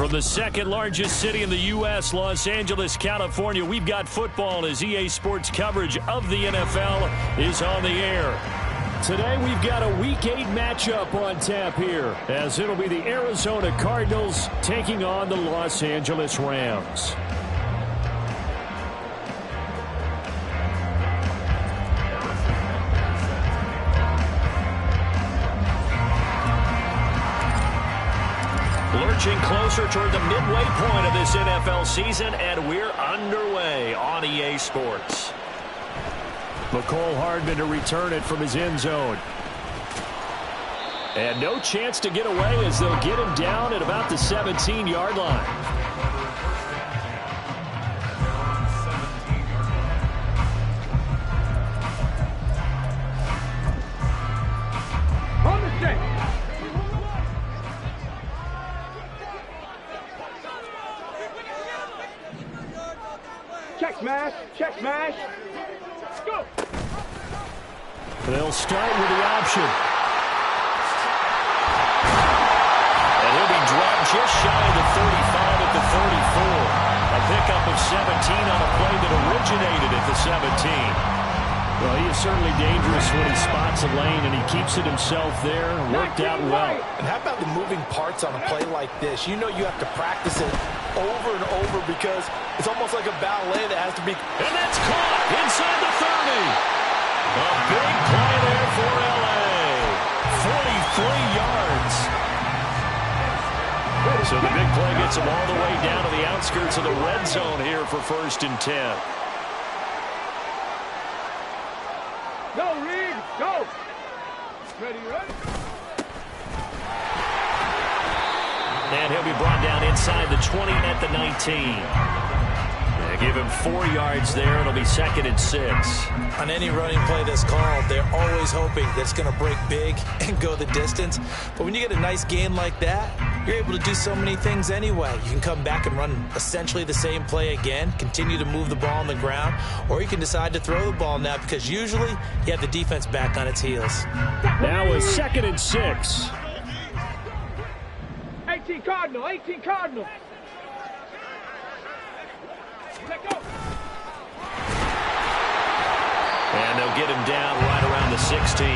From the second largest city in the U.S., Los Angeles, California, we've got football as EA Sports coverage of the NFL is on the air. Today we've got a Week 8 matchup on tap here, as it'll be the Arizona Cardinals taking on the Los Angeles Rams. Lurching closer toward the midway point of this NFL season, and we're underway on EA Sports. McCole Hardman to return it from his end zone. And no chance to get away as they'll get him down at about the 17-yard line. On the stick. Check smash, check smash. Go. They'll start with the option. And he'll be dropped just shy of the 35 at the 34. A pickup of 17 on a play that originated at the 17. Well, he is certainly dangerous when he spots a lane, and he keeps it himself there. Worked out well. And how about the moving parts on a play like this? You know you have to practice it over and over because it's almost like a ballet that has to be. And that's caught inside the 30. A big play there for L.A. 43 yards. So the big play gets him all the way down to the outskirts of the red zone here for 1st and 10. Go, Reed, go. Ready, ready. And he'll be brought down inside the 20 at the 19. Give him 4 yards there. It'll be 2nd and 6. On any running play that's called, they're always hoping that it's going to break big and go the distance. But when you get a nice gain like that, you're able to do so many things anyway. You can come back and run essentially the same play again, continue to move the ball on the ground, or you can decide to throw the ball now because usually you have the defense back on its heels. Now a 2nd and 6. 18 Cardinal, 18 Cardinal. Let go. And they'll get him down right around the 16.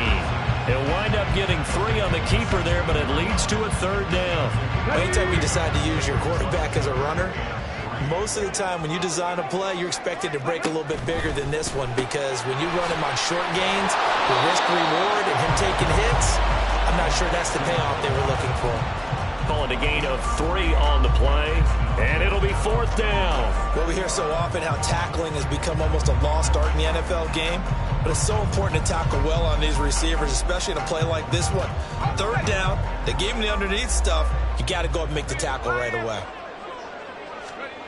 He'll wind up getting 3 on the keeper there, but it leads to a 3rd down. Anytime you decide to use your quarterback as a runner, most of the time when you design a play, you're expected to break a little bit bigger than this one because when you run him on short gains, the risk-reward and him taking hits, I'm not sure that's the payoff they were looking for. Calling a gain of 3 on the play, and it'll be 4th down. Well, we hear so often how tackling has become almost a lost art in the NFL game, but it's so important to tackle well on these receivers, especially in a play like this one. 3rd down, they gave him the underneath stuff. You got to go up and make the tackle right away.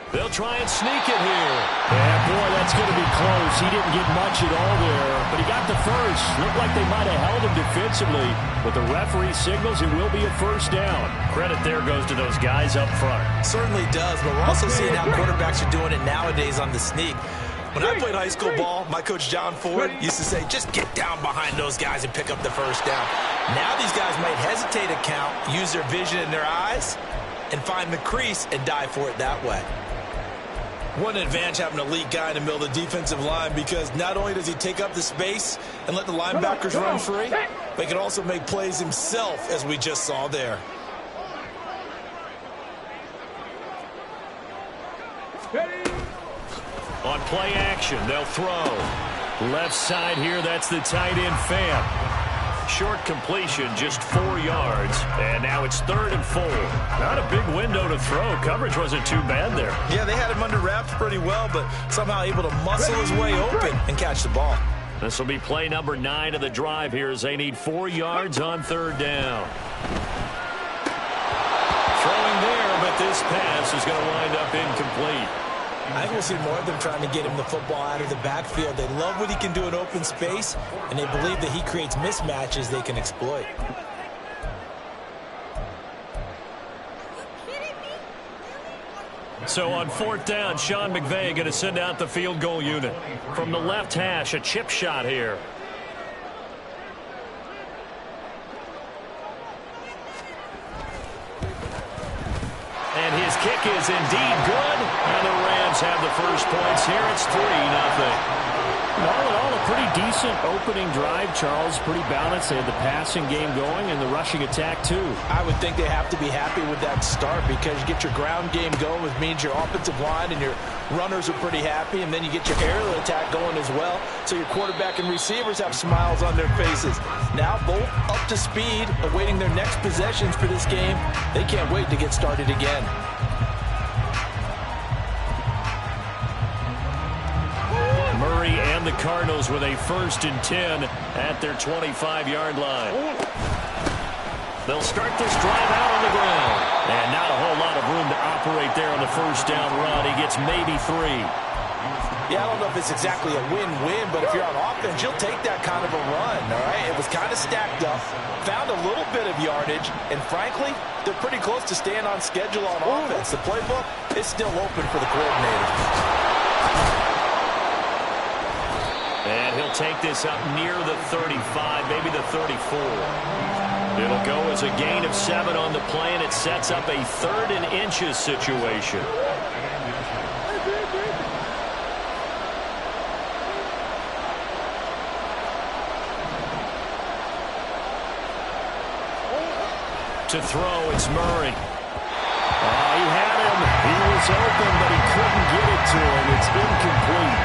They'll try and sneak it here. Yeah, boy, that's going to be close. He didn't get much at all there, but he got the first. Looked like they might have held him defensively, but the referee signals it will be a 1st down. Credit there goes to those guys up front. Certainly does, but we're also seeing how quarterbacks are doing it nowadays on the sneak. When I played high school ball, my coach John Ford used to say, just get down behind those guys and pick up the 1st down. Now these guys might hesitate to count, use their vision in their eyes, and find the crease and dive for it that way. One advantage having an elite guy in the middle of the defensive line because not only does he take up the space and let the linebackers run free, but he can also make plays himself, as we just saw there. On play action, they'll throw. Left side here, that's the tight end Fam. Short completion, just 4 yards. And now it's 3rd and 4. Not a big window to throw. Coverage wasn't too bad there. Yeah, they had him under wraps pretty well, but somehow able to muscle his way open and catch the ball. This will be play number 9 of the drive here as they need 4 yards on 3rd down. Throwing there, but this pass is going to wind up incomplete. I think we'll see more of them trying to get him the football out of the backfield. They love what he can do in open space, and they believe that he creates mismatches they can exploit. So on 4th down, Sean McVay going to send out the field goal unit. From the left hash, a chip shot here. And his kick is indeed good, and the Rams have the first points here. It's 3-0. All in all, a pretty decent opening drive, Charles. Pretty balanced. They had the passing game going and the rushing attack, too. I would think they have to be happy with that start because you get your ground game going, which means your offensive line and your runners are pretty happy, and then you get your aerial attack going as well, so your quarterback and receivers have smiles on their faces. Now both up to speed, awaiting their next possessions for this game. They can't wait to get started again. Murray and the Cardinals with a 1st and 10 at their 25-yard line. They'll start this drive out on the ground. And not a whole lot of room to operate there on the first down run. He gets maybe 3. Yeah, I don't know if it's exactly a win-win, but if you're on offense, you'll take that kind of a run, all right? It was kind of stacked up, found a little bit of yardage, and frankly, they're pretty close to staying on schedule on offense. The playbook is still open for the coordinator. And he'll take this up near the 35, maybe the 34. It'll go as a gain of 7 on the play, and it sets up a 3rd and inches situation. To throw, it's Murray. He had him. He was open, but he couldn't get it to him. It's incomplete.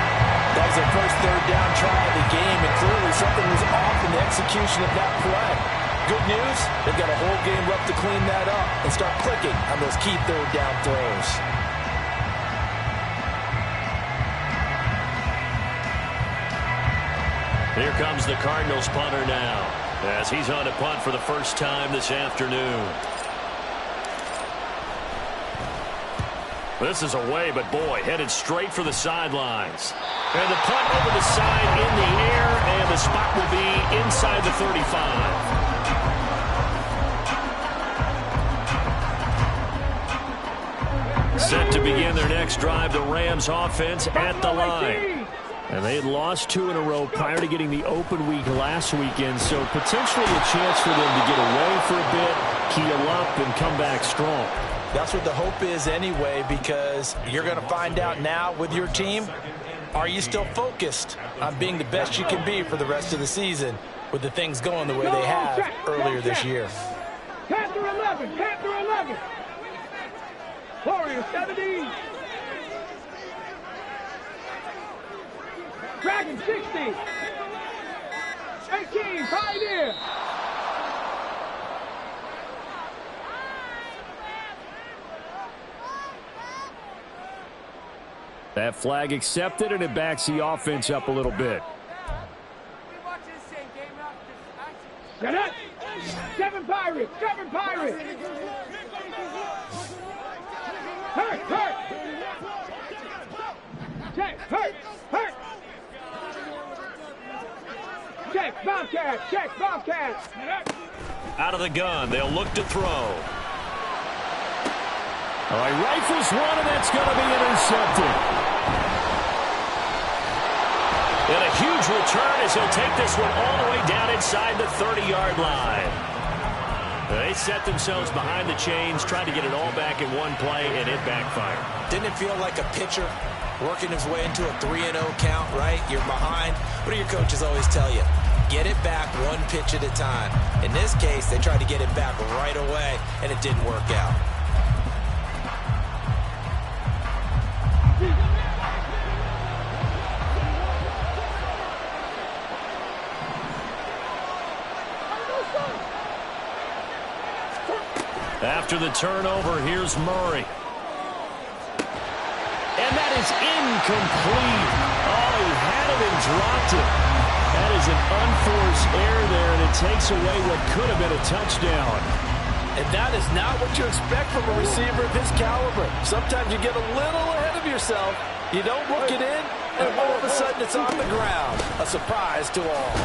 That was their first 3rd down try of the game, and clearly something was off in the execution of that play. Good news, they've got a whole game left to clean that up and start clicking on those key 3rd down throws. Here comes the Cardinals punter now, as he's on to punt for the first time this afternoon. This is away, but boy, headed straight for the sidelines. And the punt over the side in the air, and the spot will be inside the 35. Set to begin their next drive, the Rams offense at the line. And they had lost 2 in a row prior to getting the open week last weekend, so potentially a chance for them to get away for a bit, keel up, and come back strong. That's what the hope is anyway, because you're going to find out now with your team, are you still focused on being the best you can be for the rest of the season with the things going the way they have earlier this year? Panther 11, Panther 11. Warrior 70. Dragon 60. 18, Pioneer. That flag accepted, and it backs the offense up a little bit. Get up! 7 Pirates! 7 Pirates! Hurt! Hurt! Check! Hurt! Hurt! Check! Bobcat! Check! Bobcat! Out of the gun, they'll look to throw. All right, rifles one, and that's going to be intercepted. And a huge return as he'll take this one all the way down inside the 30-yard line. They set themselves behind the chains, trying to get it all back in one play, and it backfired. Didn't it feel like a pitcher working his way into a 3-0 count, right? You're behind. What do your coaches always tell you? Get it back one pitch at a time. In this case, they tried to get it back right away, and it didn't work out. After the turnover, here's Murray. And that is incomplete. Oh, he had it and dropped it. That is an unforced error there, and it takes away what could have been a touchdown. And that is not what you expect from a receiver of his caliber. Sometimes you get a little ahead of yourself. You don't look it in, and all of a sudden it's on the ground. A surprise to all.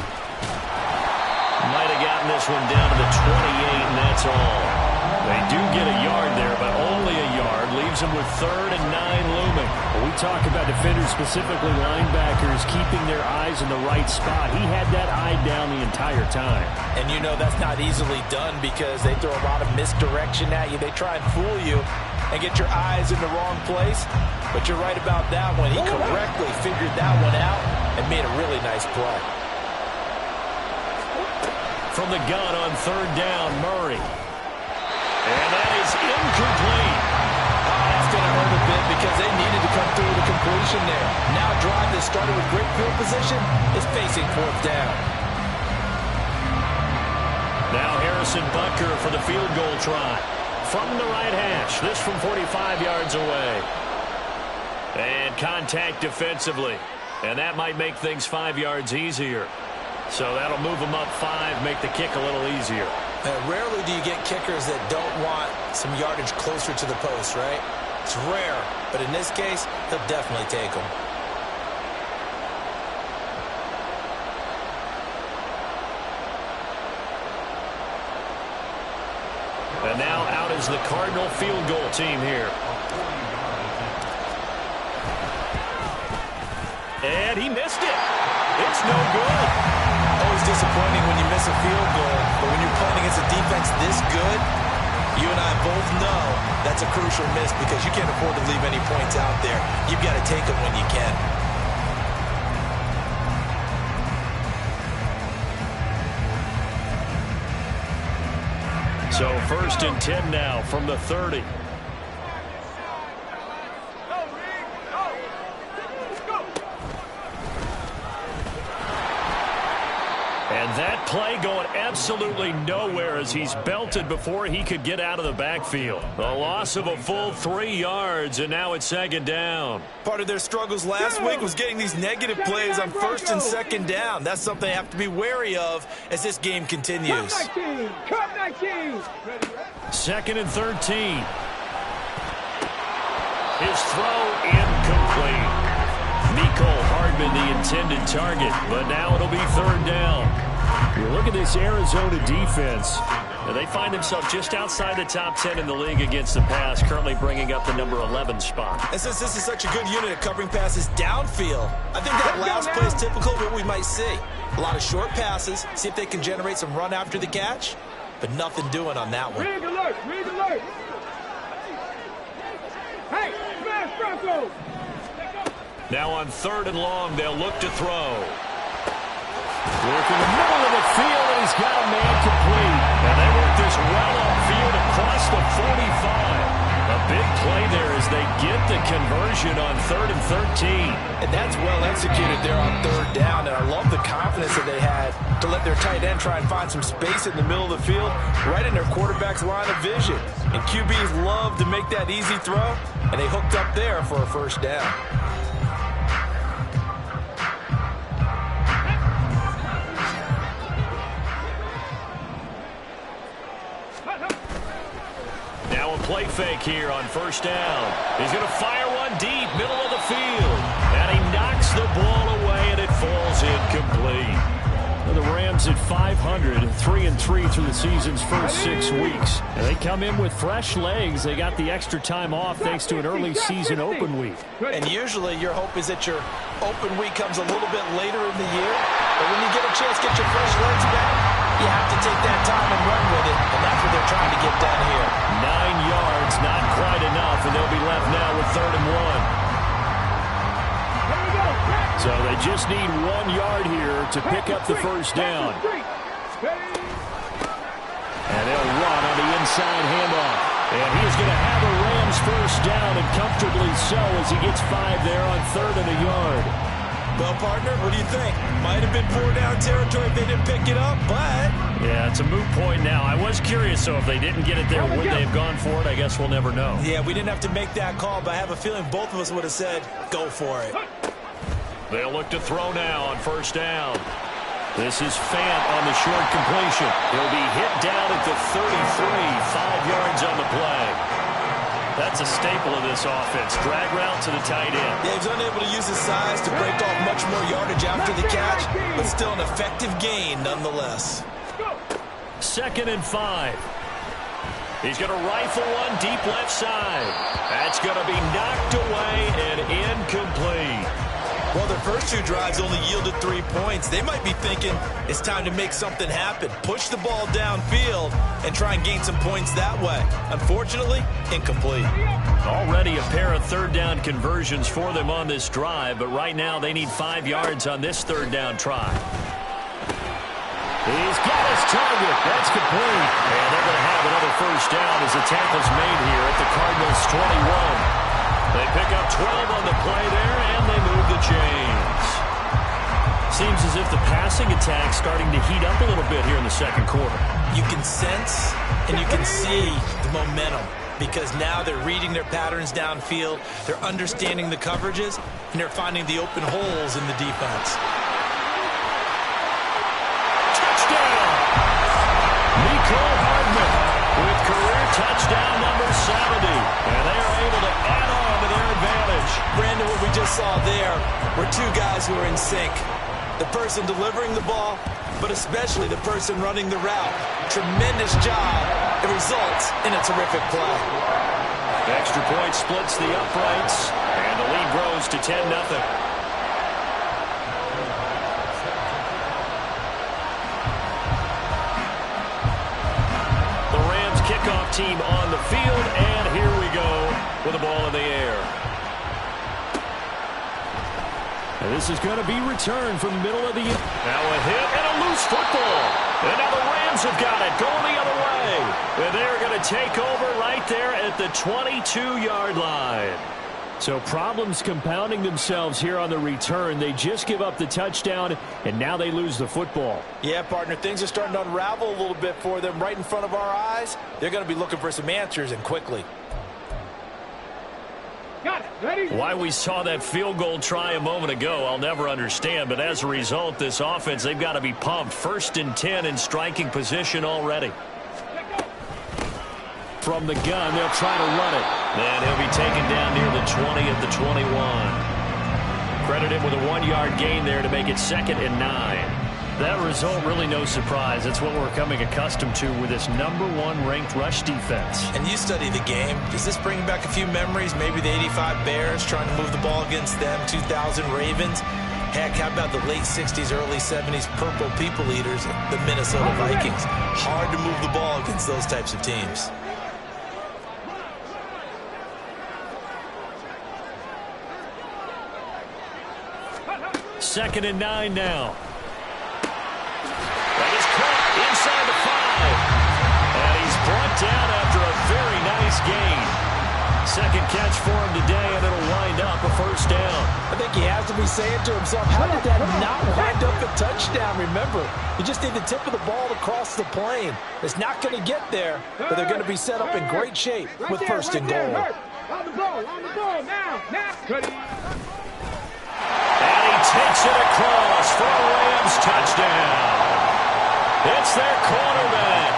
Might have gotten this one down to the 28, and that's all. They do get a yard there, but only a yard. Leaves them with 3rd and 9 looming. When we talk about defenders, specifically linebackers, keeping their eyes in the right spot, he had that eye down the entire time. And you know that's not easily done because they throw a lot of misdirection at you. They try and fool you. and get your eyes in the wrong place. But you're right about that one. He correctly figured that one out and made a really nice play. From the gun on third down, Murray. And that is incomplete. That's going to hurt a bit because they needed to come through with a completion there. Now a drive that started with great field position is facing fourth down. Now Harrison Butker for the field goal try. From the right hash. This from 45 yards away. And contact defensively. And that might make things 5 yards easier. So that'll move them up 5, make the kick a little easier. Rarely do you get kickers that don't want some yardage closer to the post, right? It's rare, but in this case, he'll definitely take them. And now out is the Cardinal field goal team here. And he missed it. It's no good. Always disappointing when you miss a field goal, but when you're playing against a defense this good, you and I both know that's a crucial miss because you can't afford to leave any points out there. You've got to take them when you can. So 1st and 10 now from the 30. And that play going absolutely nowhere as he's belted before he could get out of the backfield. A loss of a full 3 yards, and now it's 2nd down. Part of their struggles last week was getting these negative plays on 1st and 2nd down. That's something they have to be wary of as this game continues. Cut 19. 2nd and 13. His throw incomplete. Mecole Hardman the intended target, but now it'll be 3rd down. You look at this Arizona defense. They find themselves just outside the top 10 in the league against the pass, currently bringing up the number 11 spot. And since this is such a good unit at covering passes downfield, I think that last play is typical of what we might see. A lot of short passes, see if they can generate some run after the catch, but nothing doing on that one. Rig alert, rig alert. Hey, smash Broncos. Now on 3rd and long, they'll look to throw. Work in the middle of the field, and he's got a man complete. And they work this well upfield across the 45. A big play there as they get the conversion on 3rd and 13. And that's well executed there on 3rd down, and I love the confidence that they had to let their tight end try and find some space in the middle of the field, right in their quarterback's line of vision. And QBs love to make that easy throw, and they hooked up there for a 1st down. Now a play fake here on 1st down. He's going to fire one deep, middle of the field. And he knocks the ball away, and it falls incomplete. Well, the Rams at 500, 3-3 through the season's first 6 weeks. And they come in with fresh legs. They got the extra time off thanks to an early season open week. And usually your hope is that your open week comes a little bit later in the year. But when you get a chance to get your fresh legs back, you have to take that time and run with it. And that's what they're trying to get done here. 9 yards, not quite enough, and they'll be left now with 3rd and 1. So they just need 1 yard here to pick up the 1st down. And they'll run on the inside handoff. And he is going to have a Rams 1st down, and comfortably so as he gets 5 there on 3rd and a yard. Well, partner, what do you think? Might have been 4 down territory if they didn't pick it up, but... Yeah, it's a moot point now. I was curious, so if they didn't get it there, would they have gone for it? I guess we'll never know. Yeah, we didn't have to make that call, but I have a feeling both of us would have said, go for it. They'll look to throw now on 1st down. This is Fant on the short completion. He'll be hit down at the 33, 5 yards on the play. That's a staple of this offense. Drag route to the tight end. Yeah, he's unable to use his size to break off much more yardage after the catch, but still an effective gain nonetheless. 2nd and 5. He's going to rifle one deep left side. That's going to be knocked away and incomplete. Well, their first 2 drives only yielded 3 points. They might be thinking it's time to make something happen. Push the ball downfield and try and gain some points that way. Unfortunately, incomplete. Already a pair of third-down conversions for them on this drive, but right now they need 5 yards on this third-down try. He's got his target. That's complete. And they're going to have another first down as the tackle's made here at the Cardinals' 21. They pick up 12 on the play there, and they move the chains. Seems as if the passing attack's starting to heat up a little bit here in the second quarter. You can sense and you can see the momentum because now they're reading their patterns downfield, they're understanding the coverages, and they're finding the open holes in the defense. Touchdown! Nicole Hardman with career touchdown number 70. And they are able to add on to their advantage. Brandon, what we just saw there were 2 guys who are in sync. The person delivering the ball, but especially the person running the route. Tremendous job. It results in a terrific play. The extra point splits the uprights, and the lead grows to 10-0. Kickoff team on the field, and here we go with the ball in the air. And this is going to be returned from the middle of the end. Now a hit and a loose football. And now the Rams have got it going the other way. And they're going to take over right there at the 22-yard line. So problems compounding themselves here on the return. They just give up the touchdown, and now they lose the football. Yeah, partner, things are starting to unravel a little bit for them right in front of our eyes. They're going to be looking for some answers, and quickly. Got it. Ready? Why we saw that field goal try a moment ago, I'll never understand. But as a result, this offense, they've got to be pumped. 1st and 10 in striking position already. From the gun, they'll try to run it. And he'll be taken down near the 20 at the 21. Credit him with a 1-yard gain there to make it 2nd and 9. That result, really no surprise. That's what we're coming accustomed to with this #1 ranked rush defense. And you study the game. Does this bring back a few memories? Maybe the 85 Bears trying to move the ball against them, 2000 Ravens. Heck, how about the late 60s, early 70s Purple People Eaters, the Minnesota Vikings? Hard to move the ball against those types of teams. 2nd and 9 now. That is caught inside the 5. And he's brought down after a very nice gain. 2nd catch for him today, and it'll wind up a first down. I think he has to be saying to himself, how did that not wind up a touchdown? Remember, you just need the tip of the ball to cross the plane. It's not going to get there, but they're going to be set up in great shape with 1st and goal. On the ball, now. And he takes it across for a Rams touchdown. It's their quarterback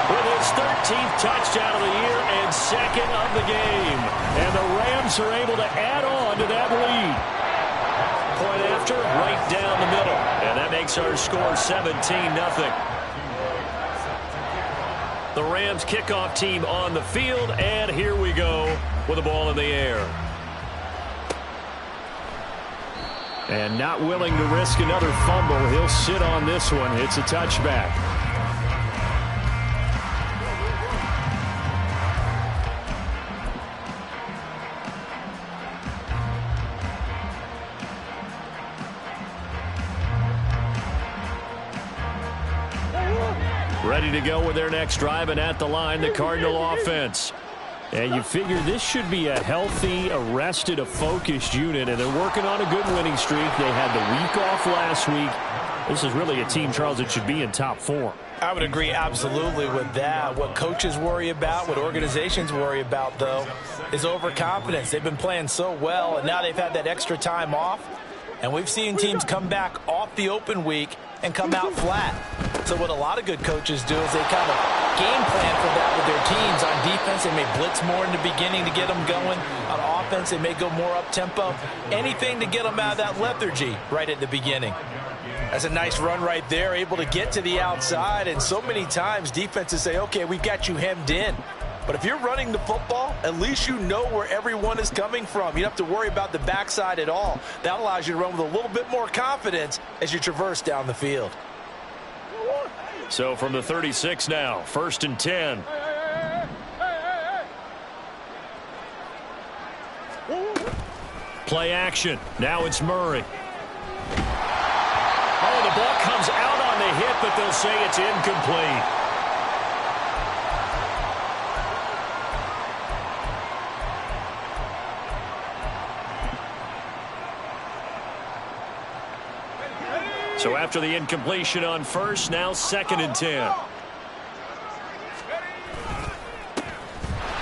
with his 13th touchdown of the year and 2nd of the game. And the Rams are able to add on to that lead. Point after, right down the middle. And that makes our score 17-0. The Rams kickoff team on the field, and here we go with the ball in the air. And not willing to risk another fumble, he'll sit on this one. It's a touchback. Ready to go with their next drive, and at the line, the Cardinal offense. And you figure this should be a healthy, arrested, a focused unit, and they're working on a good winning streak. They had the week off last week. This is really a team, Charles, that should be in top form. I would agree absolutely with that. What coaches worry about, what organizations worry about, though, is overconfidence. They've been playing so well, and now they've had that extra time off. And we've seen teams come back off the open week and come out flat. So what a lot of good coaches do is they kind of game plan for that with their teams. On defense, they may blitz more in the beginning to get them going. On offense, they may go more up-tempo. Anything to get them out of that lethargy right at the beginning. That's a nice run right there, able to get to the outside. And so many times defenses say, okay, we've got you hemmed in. But if you're running the football, at least you know where everyone is coming from. You don't have to worry about the backside at all. That allows you to run with a little bit more confidence as you traverse down the field. So from the 36 now, 1st and 10. Play action. Now it's Murray. Oh, the ball comes out on the hit, but they'll say it's incomplete. So after the incompletion on first, now 2nd and 10.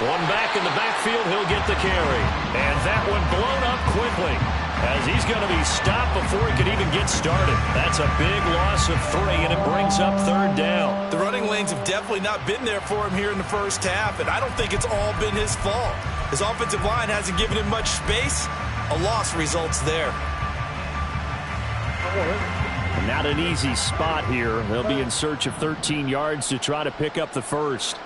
One back in the backfield, he'll get the carry. And that one blown up quickly as he's going to be stopped before he can even get started. That's a big loss of 3, and it brings up 3rd down. The running lanes have definitely not been there for him here in the first half, and I don't think it's all been his fault. His offensive line hasn't given him much space. A loss results there. Not an easy spot here. They'll be in search of 13 yards to try to pick up the first.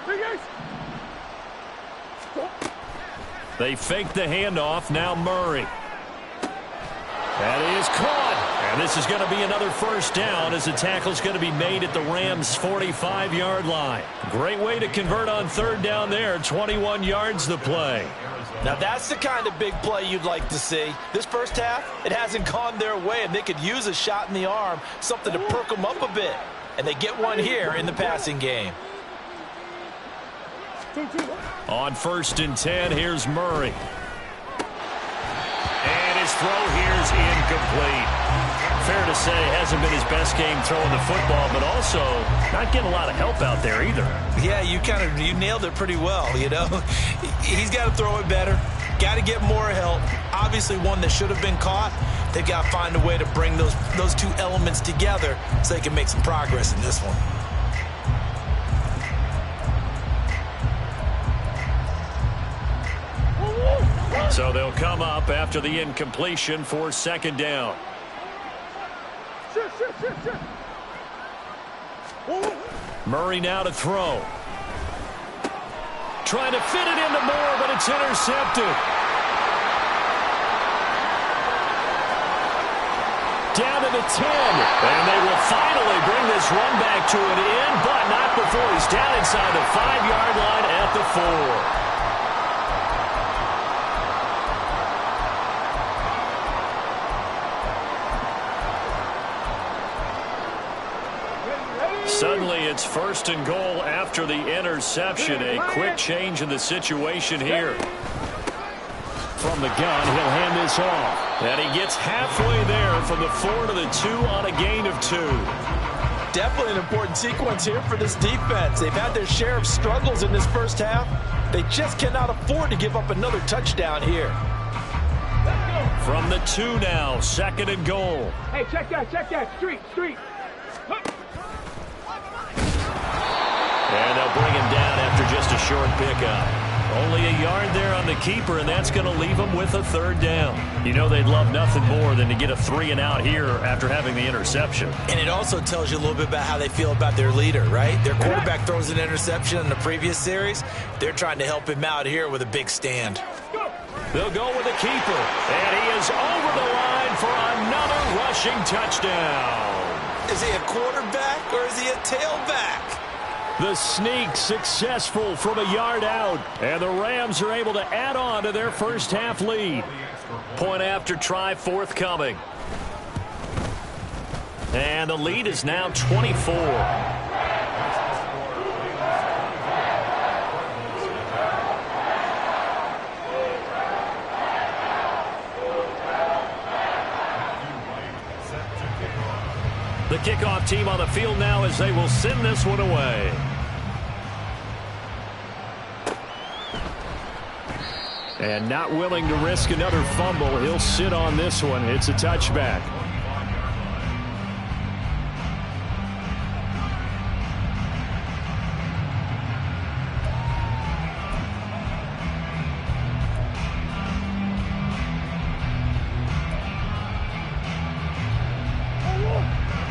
They fake the handoff. Now Murray. That is caught. And this is going to be another 1st down as the tackle's going to be made at the Rams' 45-yard line. Great way to convert on 3rd down there. 21 yards the play. Now that's the kind of big play you'd like to see. This first half, it hasn't gone their way, and they could use a shot in the arm, something to perk them up a bit. And they get one here in the passing game. On 1st and 10, here's Murray. And his throw here's incomplete. Fair to say, hasn't been his best game throwing the football, but also not getting a lot of help out there either. Yeah, you nailed it pretty well, you know. He's got to throw it better. Got to get more help. Obviously one that should have been caught. They've got to find a way to bring those two elements together so they can make some progress in this one. So they'll come up after the incompletion for 2nd down. Murray now to throw. Trying to fit it into Moore, but it's intercepted. Down to the 10. And they will finally bring this run back to an end, but not before he's down inside the 5-yard line at the 4. Suddenly it's 1st and goal after the interception. A quick change in the situation here. From the gun, he'll hand this off. And he gets halfway there from the 4 to the 2 on a gain of 2. Definitely an important sequence here for this defense. They've had their share of struggles in this first half. They just cannot afford to give up another touchdown here. From the 2 now, 2nd and goal. Hey, check that, street. And they'll bring him down after just a short pickup. Only a yard there on the keeper, and that's going to leave them with a 3rd down. You know they'd love nothing more than to get a 3-and-out here after having the interception. And it also tells you a little bit about how they feel about their leader, right? Their quarterback throws an interception in the previous series. They're trying to help him out here with a big stand. They'll go with the keeper, and he is over the line for another rushing touchdown. Is he a quarterback or is he a tailback? The sneak successful from a yard out, and the Rams are able to add on to their first half lead. Point after try forthcoming. And the lead is now 24. The kickoff team on the field now as they will send this one away. And not willing to risk another fumble, he'll sit on this one. It's a touchback.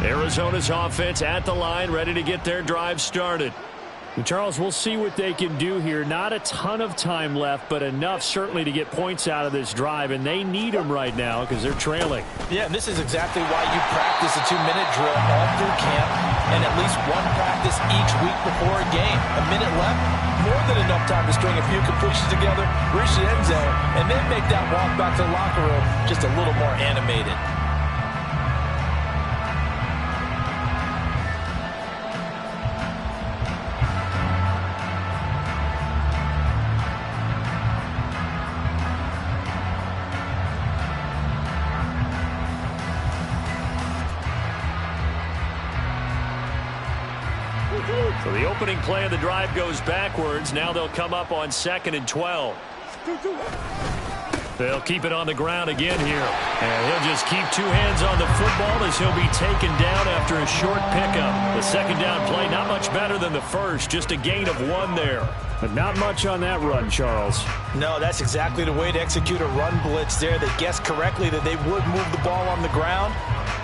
Arizona's offense at the line, ready to get their drive started. And Charles, we'll see what they can do here. Not a ton of time left, but enough certainly to get points out of this drive, and they need them right now because they're trailing. Yeah, and this is exactly why you practice a 2-minute drill all through camp and at least one practice each week before a game. A minute left, more than enough time to string a few completions together, reach the end zone, and then make that walk back to the locker room just a little more animated. So the opening play of the drive goes backwards. Now they'll come up on 2nd and 12. They'll keep it on the ground again here. And he'll just keep two hands on the football as he'll be taken down after a short pickup. The second down play, not much better than the first. Just a gain of 1 there. But not much on that run, Charles. No, that's exactly the way to execute a run blitz there. They guessed correctly that they would move the ball on the ground,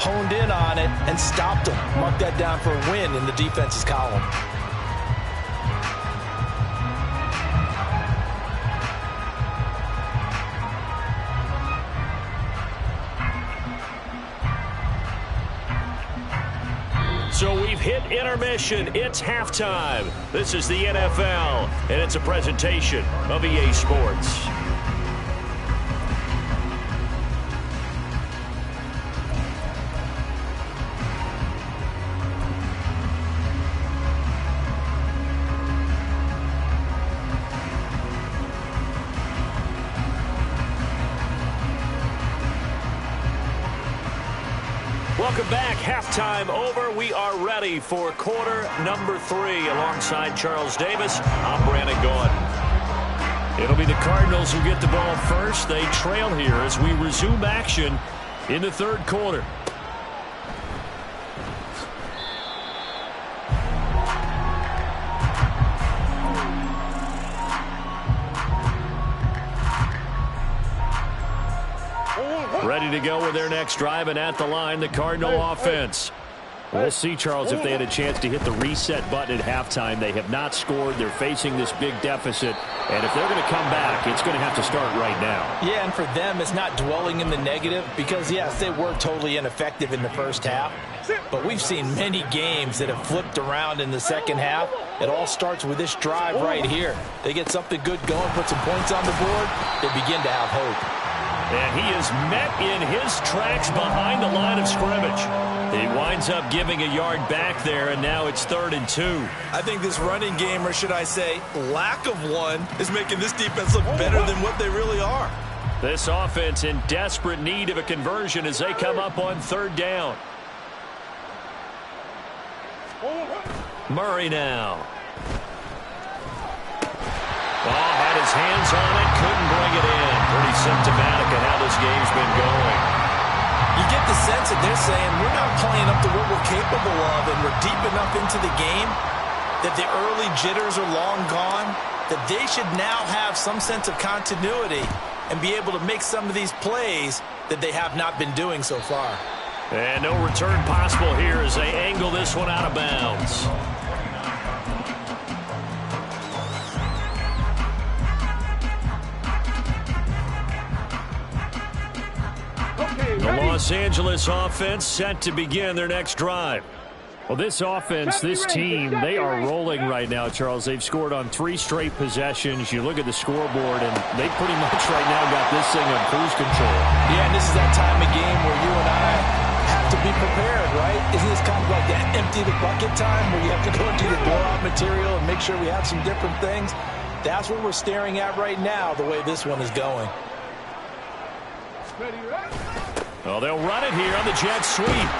honed in on it, and stopped them. Mark that down for a win in the defense's column. So we've hit intermission. It's halftime. This is the NFL, and it's a presentation of EA Sports. Welcome back. Halftime over. We are ready for quarter number 3. Alongside Charles Davis, I'm Brandon Gaudin. It'll be the Cardinals who get the ball first. They trail here as we resume action in the third quarter. Ready to go with their next drive, and at the line, the Cardinal offense. We'll see, Charles, if they had a chance to hit the reset button at halftime. They have not scored. They're facing this big deficit, and if they're going to come back, it's going to have to start right now. Yeah, and for them, it's not dwelling in the negative because, yes, they were totally ineffective in the first half, but we've seen many games that have flipped around in the second half. It all starts with this drive right here. They get something good going, put some points on the board, they begin to have hope. And he is met in his tracks behind the line of scrimmage. He winds up giving a yard back there, and now it's 3rd and 2. I think this running game, or should I say lack of one, is making this defense look better than what they really are. This offense in desperate need of a conversion as they come up on 3rd down. Murray now. Ball had his hands on it, couldn't bring it in. Pretty symptomatic of how this game's been going. You get the sense that they're saying we're not playing up to what we're capable of, and we're deep enough into the game that the early jitters are long gone, that they should now have some sense of continuity and be able to make some of these plays that they have not been doing so far. And no return possible here as they angle this one out of bounds. The Los Angeles offense set to begin their next drive. Well, this offense, this team, they are rolling right now, Charles. They've scored on 3 straight possessions. You look at the scoreboard, and they pretty much right now got this thing on cruise control. Yeah, and this is that time of game where you and I have to be prepared, right? Isn't this kind of like that empty the bucket time where you have to go into the blowout material and make sure we have some different things? That's what we're staring at right now, the way this one is going. Well, they'll run it here on the jet sweep.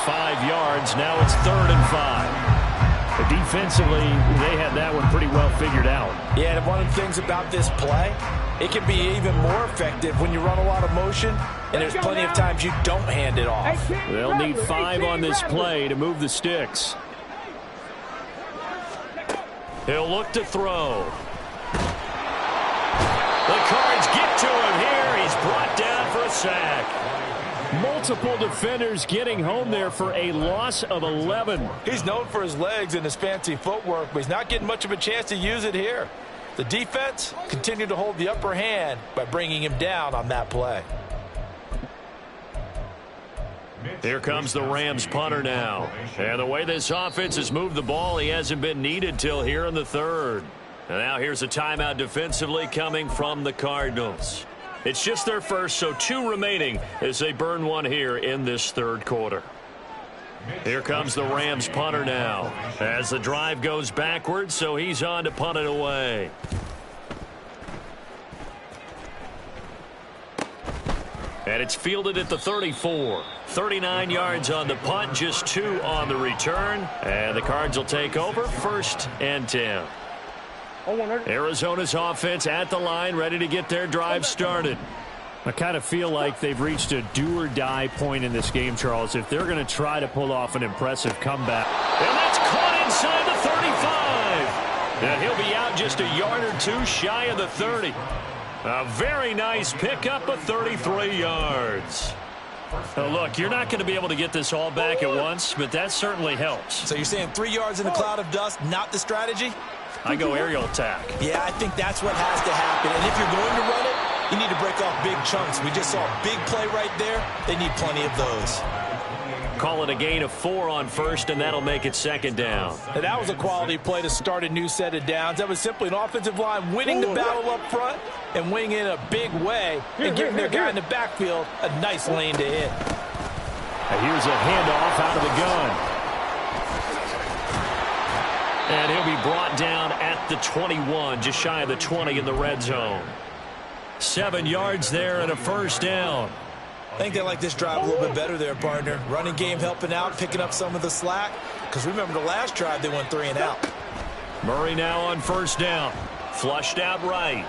5 yards. Now it's 3rd and 5. But defensively, they had that one pretty well figured out. Yeah, and one of the things about this play, it can be even more effective when you run a lot of motion, and there's plenty of times you don't hand it off. They'll need 5 on this play to move the sticks. He'll look to throw. The Cards get to him here. He's brought down for a sack. Multiple defenders getting home there for a loss of 11. He's known for his legs and his fancy footwork, but he's not getting much of a chance to use it here. The defense continued to hold the upper hand by bringing him down on that play. Here comes the Rams punter now. And the way this offense has moved the ball, he hasn't been needed till here in the third. And now here's a timeout defensively coming from the Cardinals. It's just their first, so 2 remaining as they burn one here in this third quarter. Here comes the Rams punter now as the drive goes backwards, so he's on to punt it away. And it's fielded at the 34. 39 yards on the punt, just 2 on the return. And the Cards will take over, 1st and 10. Arizona's offense at the line, ready to get their drive started. I kind of feel like they've reached a do-or-die point in this game, Charles, if they're going to try to pull off an impressive comeback. And that's caught inside the 35. And he'll be out just a yard or 2 shy of the 30. A very nice pickup of 33 yards. Oh, look, you're not going to be able to get this all back at once, but that certainly helps. So you're saying 3 yards in a cloud of dust, not the strategy? I go aerial attack. Yeah, I think that's what has to happen. And if you're going to run it, you need to break off big chunks. We just saw a big play right there. They need plenty of those. Call it a gain of 4 on first, and that'll make it 2nd down. And that was a quality play to start a new set of downs. That was simply an offensive line winning the battle up front and winning in a big way and giving their guy in the backfield a nice lane to hit. And here's a handoff out of the gun. And he'll be brought down at the 21, just shy of the 20 in the red zone. 7 yards there and a 1st down. I think they like this drive a little bit better there, partner. Running game helping out, picking up some of the slack. Because remember the last drive, they went 3 and out. Murray now on 1st down. Flushed out right.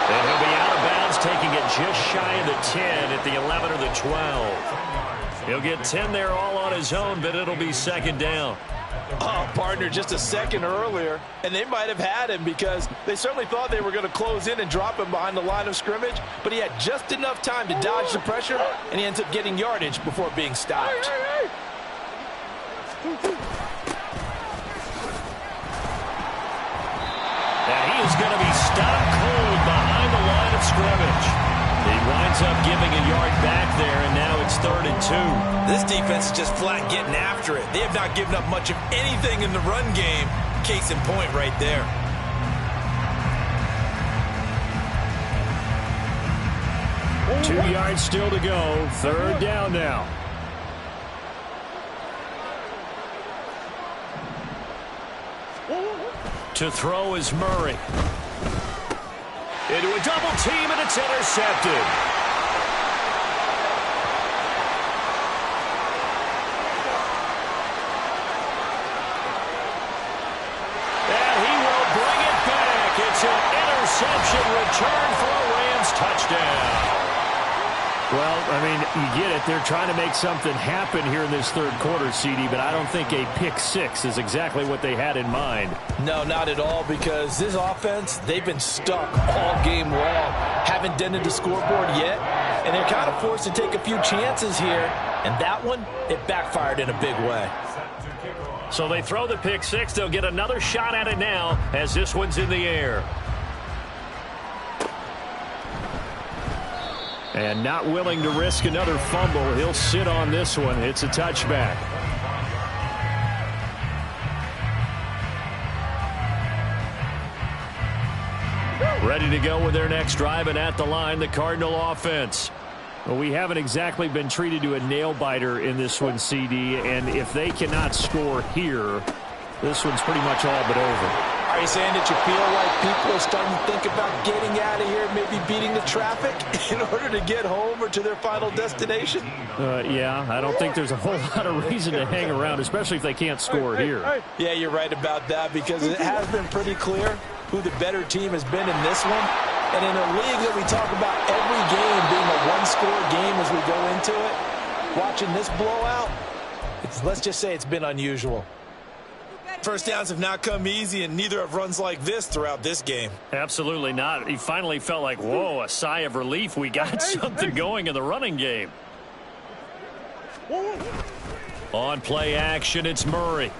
And he'll be out of bounds, taking it just shy of the 10 at the 11 or the 12. He'll get 10 there all on his own, but it'll be 2nd down. Oh, partner, just a second earlier, and they might have had him because they certainly thought they were going to close in and drop him behind the line of scrimmage, but he had just enough time to dodge the pressure, and he ends up getting yardage before being stopped. And he is going to be stopped cold behind the line of scrimmage. He winds up giving a yard back there, and now it's 3rd and 2. This defense is just flat getting after it. They have not given up much of anything in the run game. Case in point right there. Two yards still to go. 3rd down now. To throw is Murray. Into a double team, and it's intercepted. And he will bring it back. It's an interception return for a Rams touchdown. Well, I mean, you get it. They're trying to make something happen here in this 3rd quarter, CD, but I don't think a pick 6 is exactly what they had in mind. No, not at all, because this offense, they've been stuck all game long. Haven't dented the scoreboard yet, and they're kind of forced to take a few chances here, and that one, it backfired in a big way. So they throw the pick 6. They'll get another shot at it now as this one's in the air. And not willing to risk another fumble. He'll sit on this one. It's a touchback. Ready to go with their next drive, and at the line, the Cardinal offense. Well, we haven't exactly been treated to a nail-biter in this one, CD, and if they cannot score here, this one's pretty much all but over. Are you saying that you feel like people are starting to think about getting out of here, maybe beating the traffic in order to get home or to their final destination? Yeah, I don't think there's a whole lot of reason to hang around, especially if they can't score here. Yeah, you're right about that, because it has been pretty clear who the better team has been in this one. And in a league that we talk about every game being a one-score game as we go into it, watching this blowout, let's just say it's been unusual. First downs have not come easy, and neither have runs like this throughout this game. Absolutely not. He finally felt like, whoa, a sigh of relief. We got something going in the running game. On play action, it's Murray.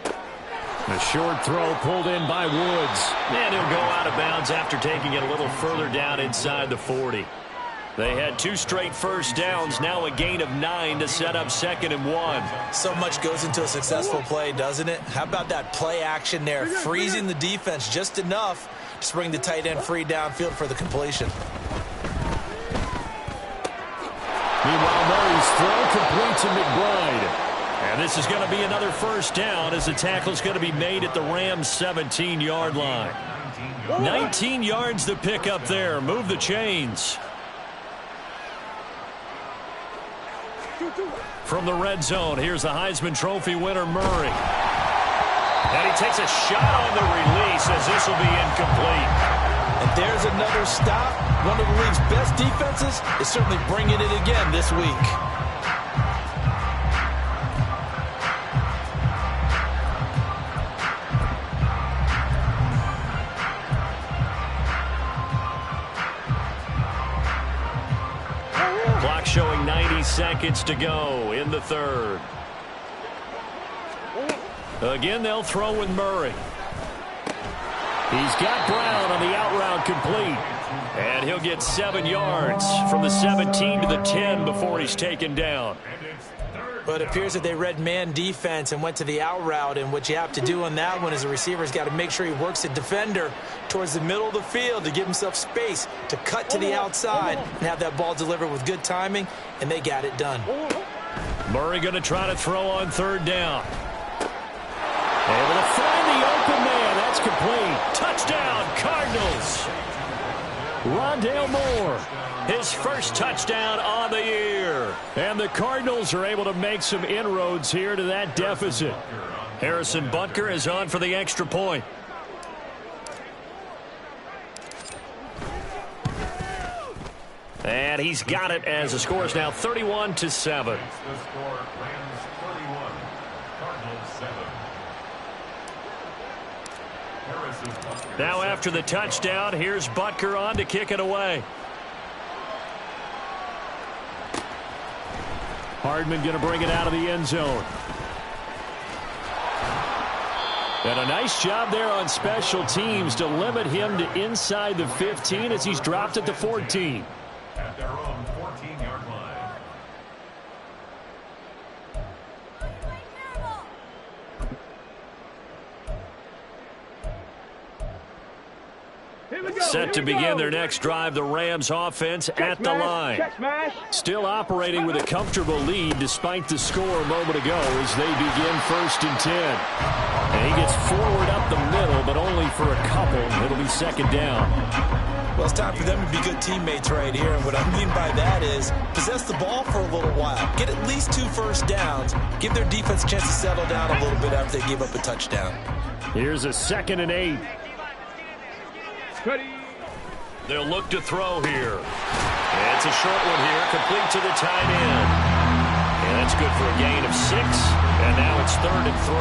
A short throw pulled in by Woods. And he'll go out of bounds after taking it a little further down inside the 40. They had 2 straight first downs, now a gain of 9 to set up 2nd and 1. So much goes into a successful play, doesn't it? How about that play action there, freezing the defense just enough to bring the tight end free downfield for the completion. Meanwhile, Murray's throw complete to McBride. And this is going to be another first down as the tackle's going to be made at the Rams' 17-yard line. 19 yards to pick up there. Move the chains. From the red zone, here's the Heisman Trophy winner, Murray. And he takes a shot on the release as this will be incomplete. And there's another stop. One of the league's best defenses is certainly bringing it again this week. Clock showing 90 seconds to go in the 3rd. Again, they'll throw with Murray. He's got Brown on the out route complete. And he'll get 7 yards from the 17 to the 10 before he's taken down. But it appears that they read man defense and went to the out route, and what you have to do on that one is the receiver's got to make sure he works the defender towards the middle of the field to give himself space to cut to the outside and have that ball delivered with good timing, and they got it done. Murray going to try to throw on 3rd down. Able to find the open man. That's complete. Touchdown, Cardinals. Rondale Moore, his first touchdown on the year. And the Cardinals are able to make some inroads here to that deficit. Harrison Butker is on for the extra point. And he's got it as the score is now 31-7. Now after the touchdown, here's Butker on to kick it away. Hardman going to bring it out of the end zone. And a nice job there on special teams to limit him to inside the 15 as he's dropped at the 14. At their own 14-yard line. Set to begin their next drive, the Rams offense at the line. Still operating with a comfortable lead despite the score a moment ago as they begin 1st and 10. And he gets forward up the middle, but only for a couple. It'll be 2nd down. Well, it's time for them to be good teammates right here. And what I mean by that is possess the ball for a little while. Get at least 2 first downs. Give their defense a chance to settle down a little bit after they give up a touchdown. Here's a 2nd and 8. They'll look to throw here. It's a short one here, complete to the tight end. And that's good for a gain of 6. And now it's 3rd and 3.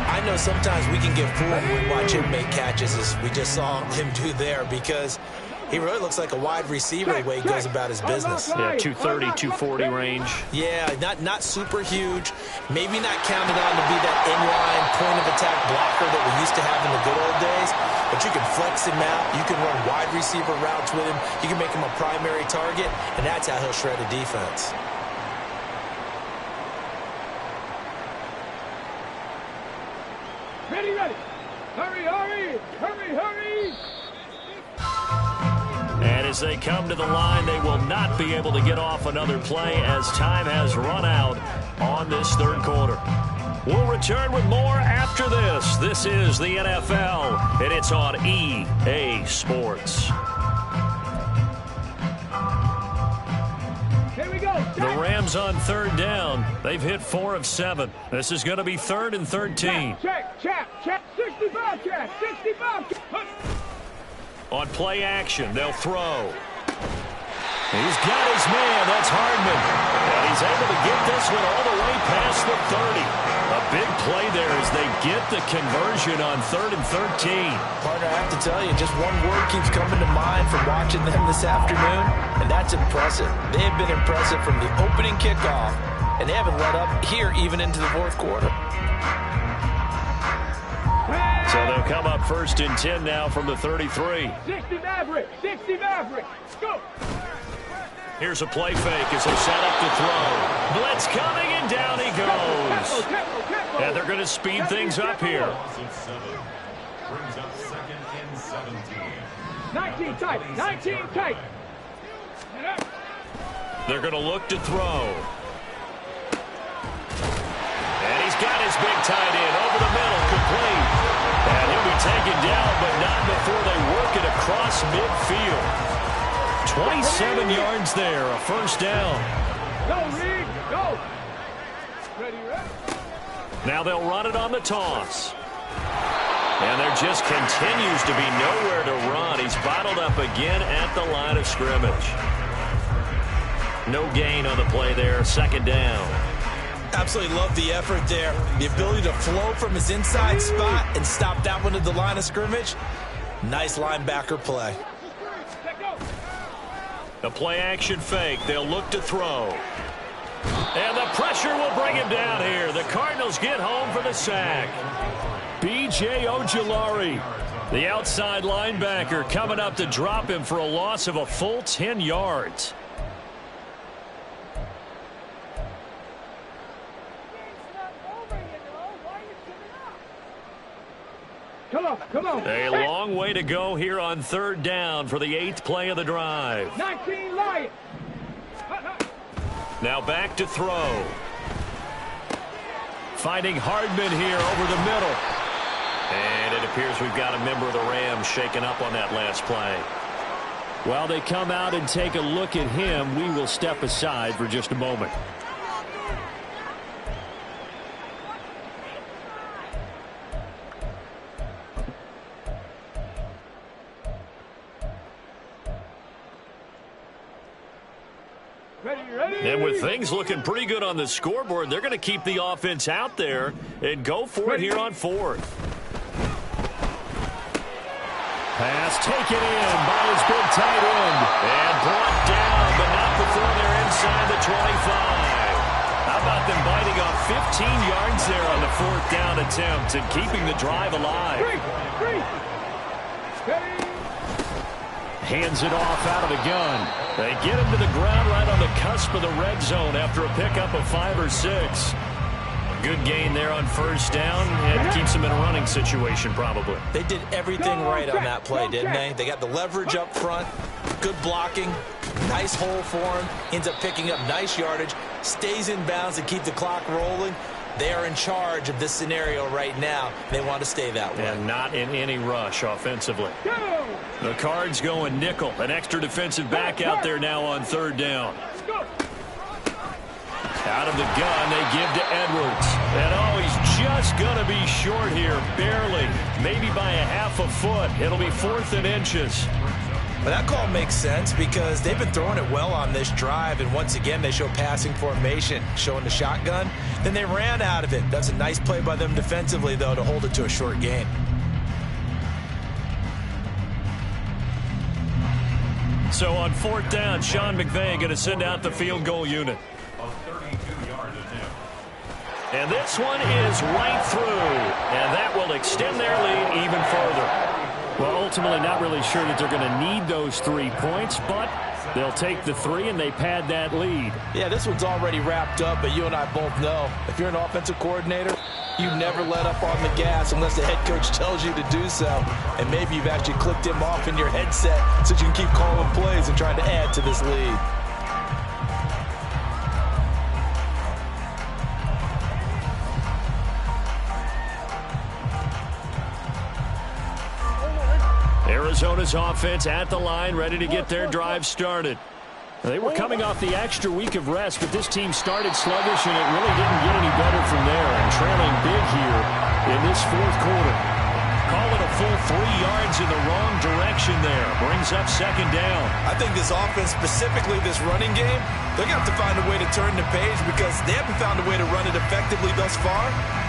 I know sometimes we can get fooled when we watch him make catches, as we just saw him do there, because he really looks like a wide receiver the way he goes about his business. Yeah, 230, 240 range. Yeah, not super huge. Maybe not counted on to be that inline point-of-attack blocker that we used to have in the good old days, but you can flex him out. You can run wide receiver routes with him. You can make him a primary target, and that's how he'll shred a defense. Ready. Hurry. And as they come to the line, they will not be able to get off another play as time has run out on this 3rd quarter. We'll return with more after this. This is the NFL, and it's on EA Sports. Here we go. The Rams on 3rd down. They've hit 4 of 7. This is going to be 3rd and 13. Check. 65, check. 65. On play action, they'll throw. He's got his man. That's Hardman. And he's able to get this one all the way past the 30. A big play there as they get the conversion on 3rd and 13. Partner, I have to tell you, just one word keeps coming to mind from watching them this afternoon, and that's impressive. They have been impressive from the opening kickoff, and they haven't let up here even into the fourth quarter. So they'll come up 1st and 10 now from the 33. 60 Maverick, 60 Maverick, go! Here's a play fake as they set up to throw. Blitz coming, and down he goes. And they're going to speed things up here. Brings up 2nd and 17. 19 tight, 19 tight. They're going to look to throw. And he's got his big tight end over the middle, complete. And he'll be taken down, but not before they work it across midfield. 27 yards there, a 1st down. Go, Reed, go. Ready, ready. Now they'll run it on the toss. And there just continues to be nowhere to run. He's bottled up again at the line of scrimmage. No gain on the play there, 2nd down. Absolutely love the effort there. The ability to flow from his inside spot and stop that one at the line of scrimmage. Nice linebacker play. A play-action fake. They'll look to throw. And the pressure will bring him down here. The Cardinals get home for the sack. B.J. Ojulari, the outside linebacker, coming up to drop him for a loss of a full 10 yards. Come on. A long way to go here on 3rd down for the 8th play of the drive. 19 Lions. Now back to throw. Finding Hardman here over the middle. And it appears we've got a member of the Rams shaken up on that last play. While they come out and take a look at him, we will step aside for just a moment. And with things looking pretty good on the scoreboard, they're going to keep the offense out there and go for it here on 4th. Pass taken in by his big tight end. And brought down, but not before they're inside the 25. How about them biting off 15 yards there on the 4th down attempt and keeping the drive alive? Hands it off out of the gun. They get him to the ground right on the cusp of the red zone after a pickup of 5 or 6. Good gain there on 1st down, and keeps them in a running situation probably. They did everything right on that play, didn't they? They got the leverage up front, good blocking, nice hole for him, ends up picking up nice yardage, stays in bounds to keep the clock rolling. They are in charge of this scenario right now. They want to stay that way. And not in any rush offensively. The Cards going nickel. An extra defensive back out there now on 3rd down. Out of the gun, they give to Edwards. And oh, he's just going to be short here, barely. Maybe by a half a foot. It'll be 4th and inches. Well, that call makes sense because they've been throwing it well on this drive, and once again they show passing formation, showing the shotgun. Then they ran out of it. That's a nice play by them defensively, though, to hold it to a short gain. So on 4th down, Sean McVay going to send out the field goal unit. A 32-yard attempt. And this one is right through, and that will extend their lead even further. Well, ultimately not really sure that they're going to need those 3 points, but they'll take the 3 and they pad that lead. Yeah, this one's already wrapped up, but you and I both know if you're an offensive coordinator, you never let up on the gas unless the head coach tells you to do so. And maybe you've actually clicked him off in your headset so you can keep calling plays and trying to add to this lead. Arizona's offense at the line, ready to get their drive started. They were coming off the extra week of rest, but this team started sluggish, and it really didn't get any better from there. And trailing big here in this 4th quarter. Call it a full 3 yards in the wrong direction there. Brings up second down. I think this offense, specifically this running game, they're going to have to find a way to turn the page because they haven't found a way to run it effectively thus far,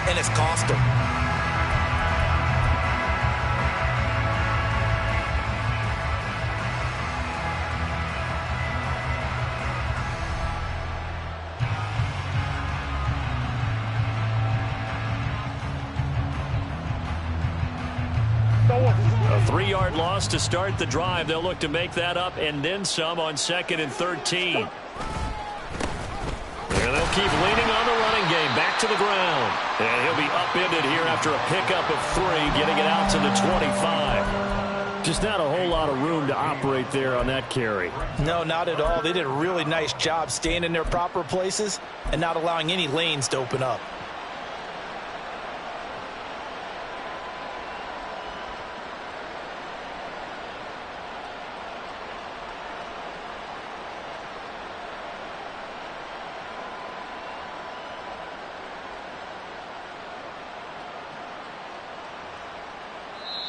and it's cost them. A 3-yard loss to start the drive. They'll look to make that up and then some on 2nd and 13. And they'll keep leaning on the running game. Back to the ground. And he'll be upended here after a pickup of 3, getting it out to the 25. Just not a whole lot of room to operate there on that carry. No, not at all. They did a really nice job staying in their proper places and not allowing any lanes to open up.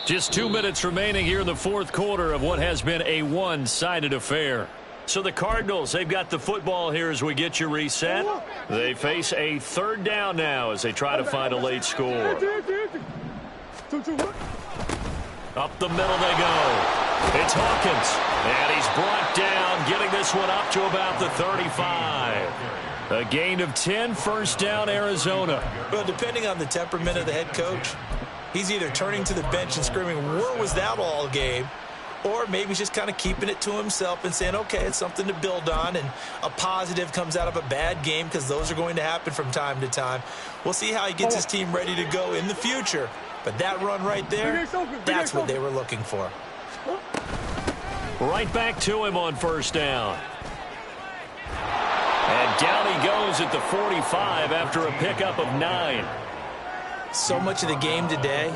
Just 2 minutes remaining here in the fourth quarter of what has been a one-sided affair. So the Cardinals, they've got the football here as we get you reset. They face a 3rd down now as they try to find a late score. Up the middle they go. It's Hawkins. And he's brought down, getting this one up to about the 35. A gain of 10, first down, Arizona. Well, depending on the temperament of the head coach, he's either turning to the bench and screaming, "Where was that all game?" Or maybe he's just kind of keeping it to himself and saying, okay, it's something to build on, and a positive comes out of a bad game because those are going to happen from time to time. We'll see how he gets his team ready to go in the future. But that run right there, that's what they were looking for. Right back to him on first down. And down he goes at the 45 after a pickup of 9. So much of the game today,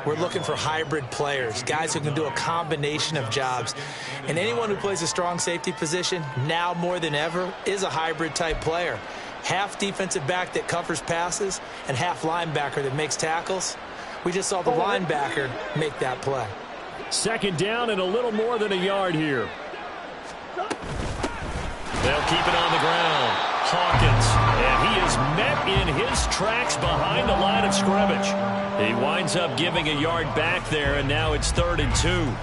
we're looking for hybrid players, guys who can do a combination of jobs. And anyone who plays a strong safety position, now more than ever, is a hybrid type player. Half defensive back that covers passes and half linebacker that makes tackles. We just saw the linebacker make that play. 2nd down and a little more than a yard here. They'll keep it on the ground. Hawkins, and he is met in his tracks behind the line of scrimmage. He winds up giving a yard back there, and now it's 3rd and 2.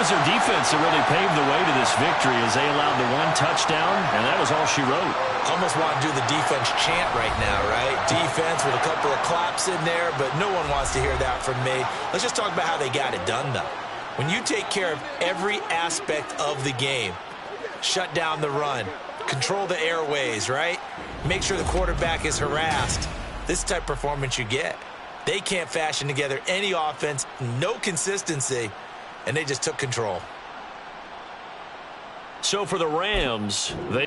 Their defense that really paved the way to this victory as they allowed the 1 touchdown, and that was all she wrote. Almost want to do the defense chant right now, right? Defense with a couple of claps in there, but no one wants to hear that from me. Let's just talk about how they got it done, though. When you take care of every aspect of the game, shut down the run, control the airways, right? Make sure the quarterback is harassed. This type of performance you get. They can't fashion together any offense, no consistency, and they just took control. So for the Rams, they